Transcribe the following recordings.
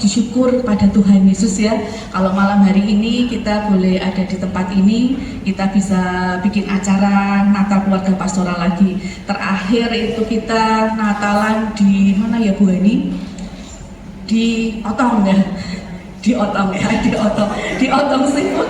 puji syukur pada Tuhan Yesus ya. Kalau malam hari ini kita boleh ada di tempat ini, kita bisa bikin acara Natal keluarga pastoral lagi. Terakhir itu kita Natalan di mana ya Bu Hani? Di Otong ya. Di Otong Seafood.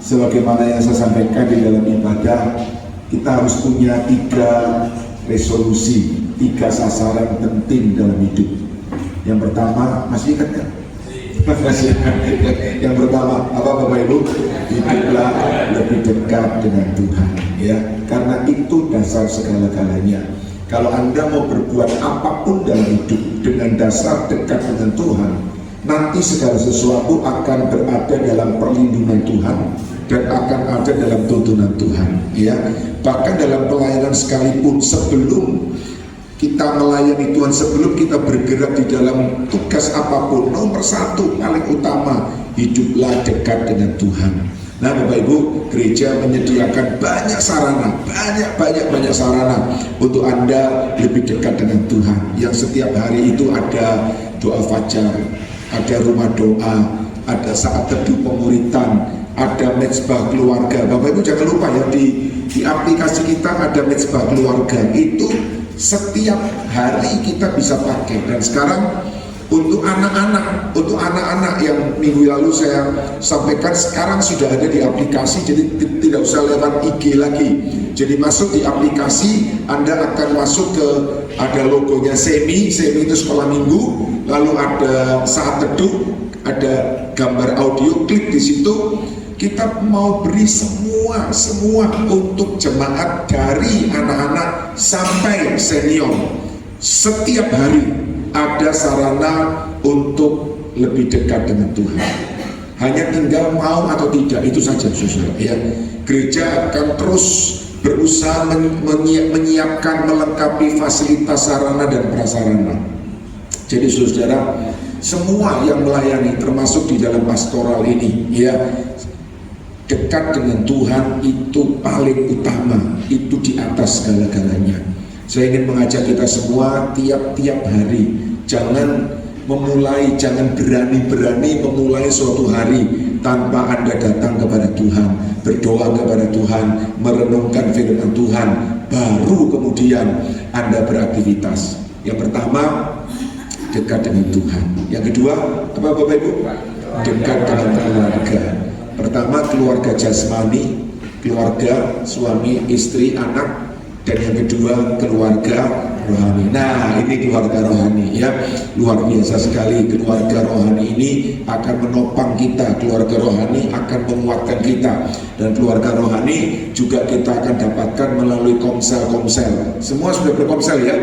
Sebagaimana yang saya sampaikan di dalam ibadah, kita harus punya 3 resolusi, 3 sasaran penting dalam hidup. Yang pertama, masih ingat kan? Yang pertama, apa Bapak Ibu? Hiduplah lebih dekat dengan Tuhan, ya. Karena itu dasar segala-galanya. Kalau Anda mau berbuat apapun dalam hidup dengan dasar dekat dengan Tuhan, nanti segala sesuatu akan berada dalam perlindungan Tuhan dan akan ada dalam tuntunan Tuhan, ya. Bahkan dalam pelayanan sekalipun, sebelum kita melayani Tuhan, sebelum kita bergerak di dalam tugas apapun, nomor 1 paling utama, hiduplah dekat dengan Tuhan. Nah Bapak Ibu, gereja menyediakan banyak sarana, banyak sarana untuk Anda lebih dekat dengan Tuhan. Yang setiap hari itu ada doa fajar, ada rumah doa, ada saat teduh pemuritan, ada mezbah keluarga. Bapak Ibu jangan lupa ya, di aplikasi kita ada mezbah keluarga. Itu setiap hari kita bisa pakai. Dan sekarang untuk anak-anak yang minggu lalu saya sampaikan, sekarang sudah ada di aplikasi, jadi tidak usah lewat IG lagi. Jadi masuk di aplikasi, Anda akan masuk ke, ada logonya Semi itu sekolah minggu, lalu ada saat teduh, ada gambar audio, klik di situ. Kita mau beri semua untuk jemaat dari anak-anak sampai senior. Setiap hari ada sarana untuk lebih dekat dengan Tuhan. Hanya tinggal mau atau tidak, itu saja saudara, ya. Gereja akan terus berusaha menyiapkan, melengkapi fasilitas sarana dan prasarana. Jadi saudara, semua yang melayani termasuk di dalam pastoral ini, ya, dekat dengan Tuhan itu paling utama, itu di atas segala-galanya. Saya ingin mengajak kita semua tiap-tiap hari, jangan berani-berani memulai suatu hari tanpa Anda datang kepada Tuhan, berdoa kepada Tuhan, merenungkan firman Tuhan, baru kemudian Anda beraktivitas. Yang pertama, dekat dengan Tuhan. Yang kedua, apa Bapak Ibu? Dekat dengan keluarga. Pertama, keluarga jasmani, keluarga suami, istri, anak. Dan yang kedua, keluarga rohani. Nah, ini keluarga rohani, ya, luar biasa sekali. Keluarga rohani ini akan menopang kita, keluarga rohani akan menguatkan kita, dan keluarga rohani juga kita akan dapatkan melalui komsel. Semua sudah berkomsel, ya.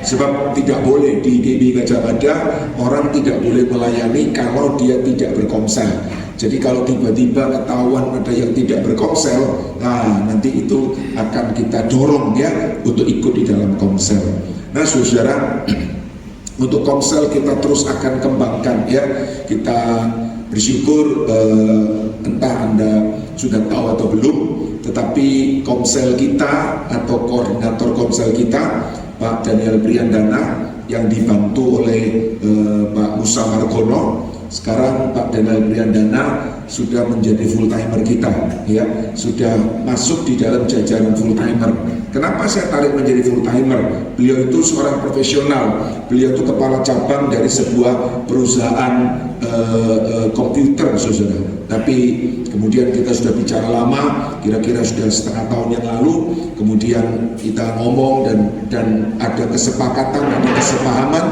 Sebab tidak boleh di GB Gajah Mada orang tidak boleh melayani kalau dia tidak berkomsel. Jadi kalau tiba-tiba ketahuan ada yang tidak berkomsel, nah nanti itu akan kita dorong, ya, untuk ikut di dalam komsel. Nah saudara, untuk komsel kita terus akan kembangkan, ya. Kita bersyukur, entah Anda sudah tahu atau belum, tetapi komsel kita atau koordinator komsel kita, Pak Daniel Priandana, yang dibantu oleh Pak Musa Margono. Sekarang Pak Daniel Priandana sudah menjadi full timer kita, ya, sudah masuk di dalam jajaran full timer. Kenapa saya tarik menjadi full timer? Beliau itu seorang profesional, beliau itu kepala cabang dari sebuah perusahaan komputer, saudara. Tapi kemudian kita sudah bicara lama, kira-kira sudah setengah tahun yang lalu, kemudian kita ngomong dan ada kesepakatan, ada kesepahaman.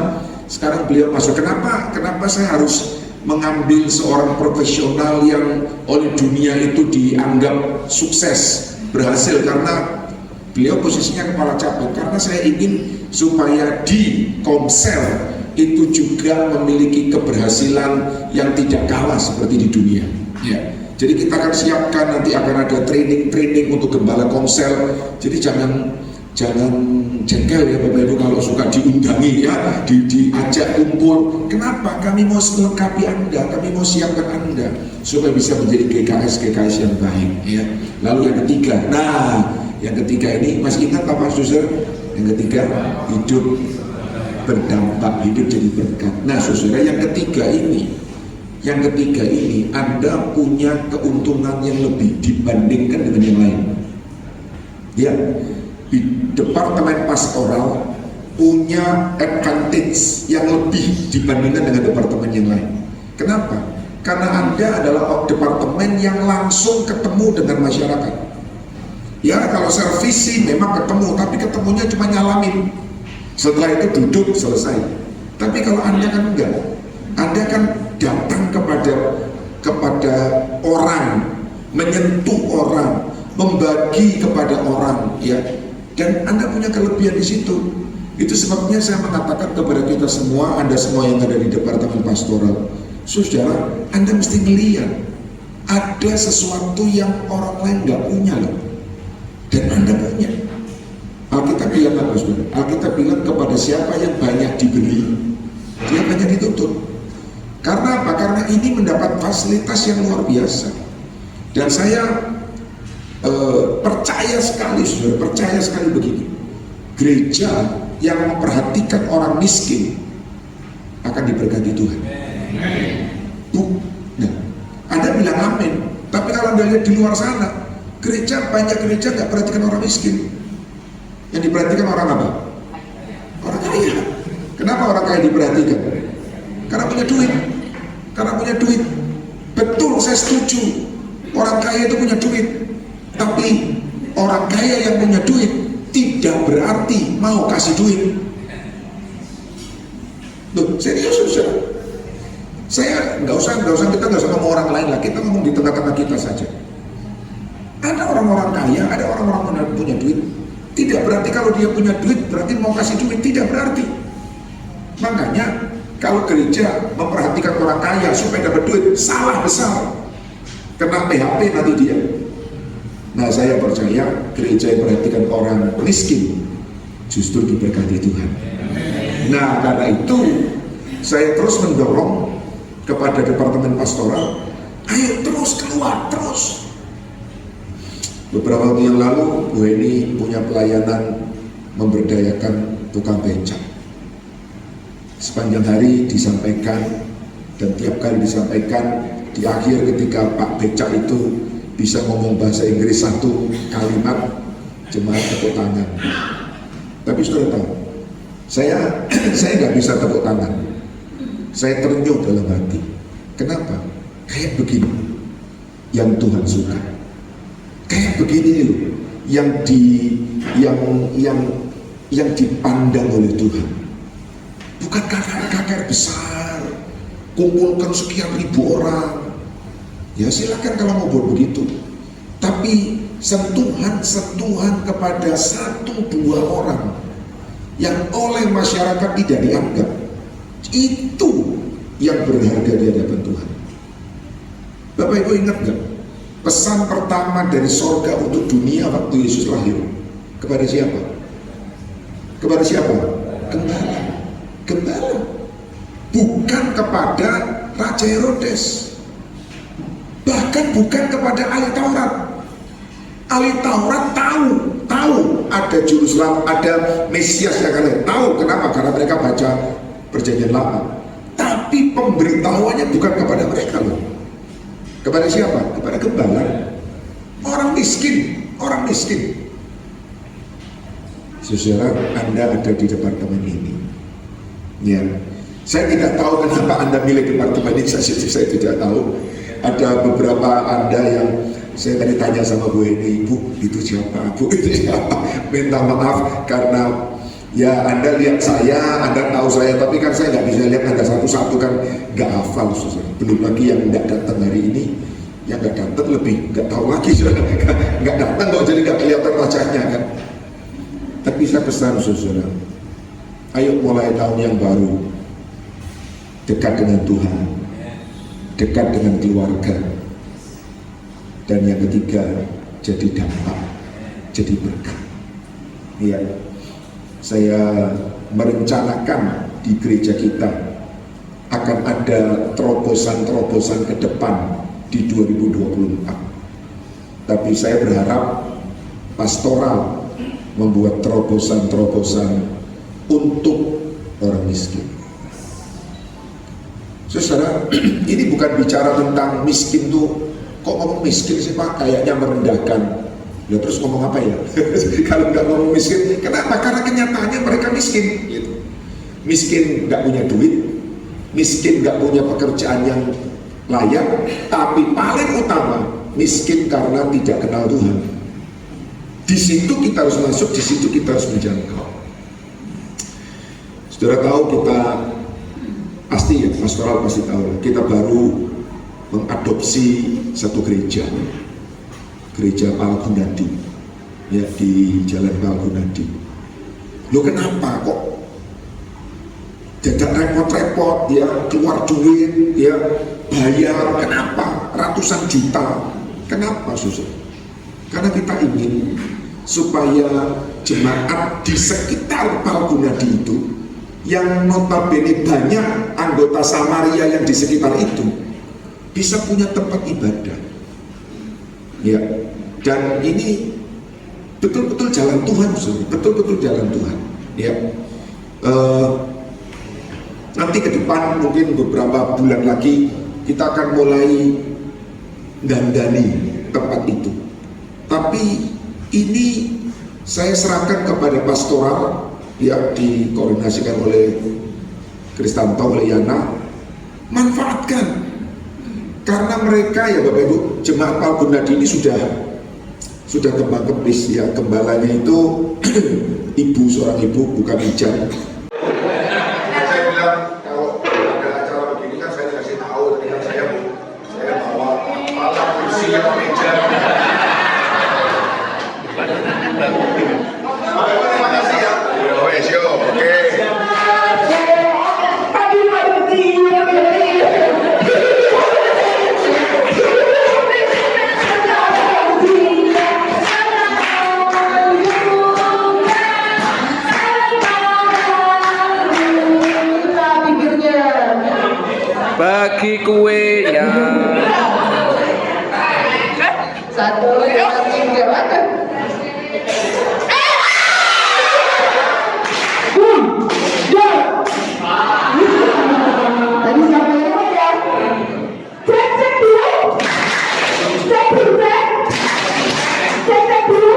Sekarang beliau masuk. Kenapa saya harus mengambil seorang profesional yang oleh dunia itu dianggap sukses, berhasil? Karena beliau posisinya kepala cabang. Karena saya ingin supaya di Komsel itu juga memiliki keberhasilan yang tidak kalah seperti di dunia, ya. Jadi kita akan siapkan, nanti akan ada training untuk gembala Komsel. Jadi jangan jengkel ya Bapak Ibu kalau suka diundangi, ya, diajak kumpul. Kenapa? Kami mau melengkapi Anda, kami mau siapkan Anda supaya bisa menjadi GKS yang baik, ya. Lalu yang ketiga, yang ketiga ini masih ingat apa, saudara? Yang ketiga, hidup berdampak, hidup jadi berkat. Nah, saudara, yang ketiga ini Anda punya keuntungan yang lebih dibandingkan dengan yang lain, ya. Di departemen pastoral punya advantage yang lebih dibandingkan dengan departemen yang lain. Kenapa? Karena Anda adalah departemen yang langsung ketemu dengan masyarakat. Ya, kalau servis sih memang ketemu, tapi ketemunya cuma nyalamin. Setelah itu duduk, selesai. Tapi kalau Anda kan enggak. Anda kan datang kepada orang, menyentuh orang, membagi kepada orang, ya. Dan Anda punya kelebihan di situ. Itu sebabnya saya mengatakan kepada kita semua, Anda semua yang ada di departemen pastoral, saudara, Anda mesti melihat ada sesuatu yang orang lain nggak punya loh, dan Anda punya. Alkitab bilang apa, saudara? Alkitab bilang kepada siapa yang banyak diberi, dia banyak dituntut. Karena apa? Karena ini mendapat fasilitas yang luar biasa. Dan saya percaya sekali, saudara, percaya sekali begini, gereja yang memperhatikan orang miskin akan diberkati Tuhan. Nah, Anda bilang amin. Tapi kalau Anda lihat di luar sana, banyak gereja nggak perhatikan orang miskin. Yang diperhatikan orang apa? Orang kaya. Kenapa orang kaya diperhatikan? Karena punya duit. Betul, saya setuju. Orang kaya itu punya duit. Tapi orang kaya yang punya duit tidak berarti mau kasih duit. Loh, serius, saudara. Saya nggak usah kita nggak usah ngomong orang lain lah, kita ngomong di tengah-tengah kita saja. Ada orang-orang kaya, ada orang-orang punya duit. Tidak berarti kalau dia punya duit berarti mau kasih duit, tidak berarti. Makanya kalau gereja memperhatikan orang kaya supaya dapat duit, salah besar. Kena PHP nanti dia. Nah, saya percaya gereja yang perhatikan orang miskin justru diberkati Tuhan. Nah, karena itu saya terus mendorong kepada departemen pastoral, ayo terus keluar, terus. Beberapa waktu yang lalu, Bu Eni punya pelayanan memberdayakan tukang becak. Sepanjang hari disampaikan, dan tiap kali disampaikan, di akhir ketika Pak Becak itu bisa ngomong bahasa Inggris satu kalimat, jemaat tepuk tangan. Tapi saudara tahu, saya nggak bisa tepuk tangan. Saya terenyuh dalam hati. Kenapa? Kayak begini yang Tuhan suka. Kayak begini loh yang dipandang oleh Tuhan. Bukan kakak besar, kumpulkan sekian ribu orang. Ya silakan kalau mau buat begitu. Tapi sentuhan kepada 1-2 orang yang oleh masyarakat tidak dianggap, itu yang berharga di hadapan Tuhan. Bapak Ibu ingat gak? Pesan pertama dari sorga untuk dunia waktu Yesus lahir kepada siapa? Kepada siapa? Gembala. Bukan kepada Raja Herodes, bahkan bukan kepada ahli Taurat. Ahli Taurat tahu ada juru selamat, ada Mesias yang kalian tahu. Kenapa? Karena mereka baca Perjanjian Lama. Tapi pemberitahuannya bukan kepada mereka loh. Kepada siapa? Kepada gembala. Orang miskin, orang miskin. Saudara, Anda ada di departemen ini. Ya, saya tidak tahu kenapa Anda milih departemen ini. Saya tidak tahu. Ada beberapa Anda yang saya tadi tanya sama Bu Eni, Bu itu siapa? Bu itu siapa? Minta maaf karena ya Anda lihat saya, Anda tahu saya, tapi kan saya nggak bisa lihat Anda satu-satu kan, nggak hafal. Belum lagi yang nggak datang hari ini, yang nggak datang lebih nggak tahu lagi. Nggak datang kok, jadi nggak kelihatan wajahnya kan. Tapi saya pesan saudara, ayo mulai tahun yang baru dekat dengan Tuhan, dekat dengan keluarga, dan yang ketiga jadi dampak, jadi berkat. Ya, saya merencanakan di gereja kita akan ada terobosan-terobosan ke depan di 2024. Tapi saya berharap pastoral membuat terobosan-terobosan untuk orang miskin. Saudara, ini bukan bicara tentang miskin tuh, kok ngomong miskin sih Pak, kayaknya merendahkan. Ya terus ngomong apa ya? Kalau nggak ngomong miskin, kenapa? Karena kenyataannya mereka miskin. Gitu. Miskin nggak punya duit, miskin nggak punya pekerjaan yang layak, tapi paling utama miskin karena tidak kenal Tuhan. Di situ kita harus masuk, di situ kita harus menjangkau. Saudara tahu kita pasti ya, pastoral pasti tahu, kita baru mengadopsi satu gereja Palgunadi, ya di Jalan Palgunadi. Loh kenapa kok tidak repot-repot ya, keluar duit ya, bayar, kenapa ratusan juta, kenapa susah? Karena kita ingin supaya jemaat di sekitar Palgunadi itu, yang notabene banyak anggota Samaria yang di sekitar itu, bisa punya tempat ibadah. Ya, dan ini betul-betul jalan Tuhan, betul-betul jalan Tuhan. Ya, nanti ke depan mungkin beberapa bulan lagi kita akan mulai dandani tempat itu. Tapi ini saya serahkan kepada pastoral yang dikoordinasikan oleh Kristanto, oleh Yana. Manfaatkan, karena mereka ya Bapak Ibu, jemaat Palgunadi ini sudah kembang kempis ya. Gembalanya itu ibu, seorang ibu, bukan hijab. Saya bilang kalau ada acara begini kan saya dikasih tahu, tadi kan saya bawa alat kursi atau meja. Terima kasih ya. Oke. Bagi kue ya. 1, 2, 3. Tadi siapa yang ya? Cek dulu. Cek dulu. Cek dulu. Cek dulu.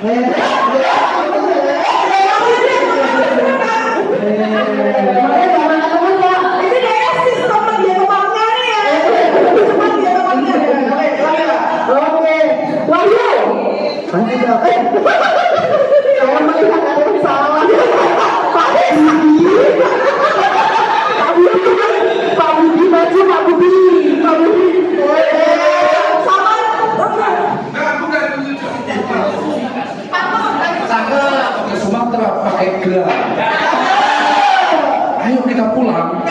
Ini dia sistem dia temannya nih ya. Cuma dia temannya. Oke. Wahyu. Jangan melihat ada yang salah. Pak Budi maju, Pak Budi. Sama. Cakep ke Sumatera pakai gelang. Ayo kita pulang.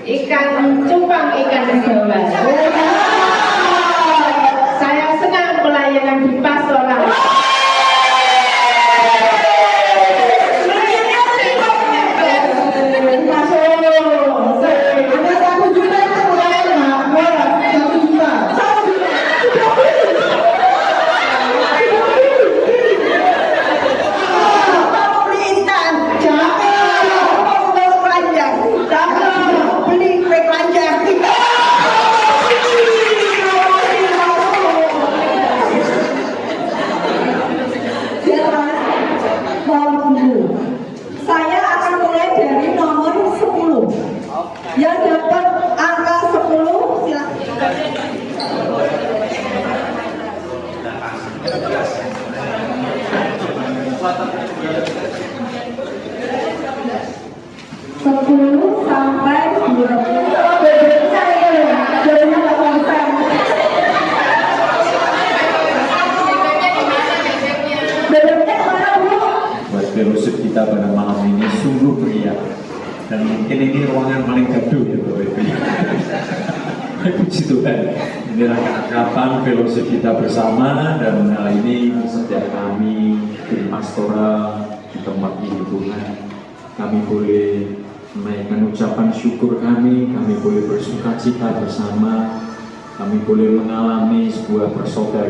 Ikan cupang, ikan bawal. Saya senang pelayanan di pastoral. Ada 1 juta itu mulai nggak? 1 juta. 1 juta. Mau beli ikan? Jangan. Mau beli keranjang? Jangan. Beli kue keranjang. Saya akan mulai dari nomor 10. Yang dapat angka 10 silakan. Sepuluh sampai 20. Bedanya nggak konsen. Bedanya kemana Bu? Buat fellowship kita pada malam ini sungguh meriah dan mungkin ini ruangan paling gaduh ya Bapak Ibu. Puji Tuhan, inilah kapan fellowship kita bersama dan hal ini setiap kami tim pastoral di tempat ini Tuhan, kami boleh menaikkan ucapan syukur kami boleh bersuka cita bersama, kami boleh mengalami sebuah persaudaraan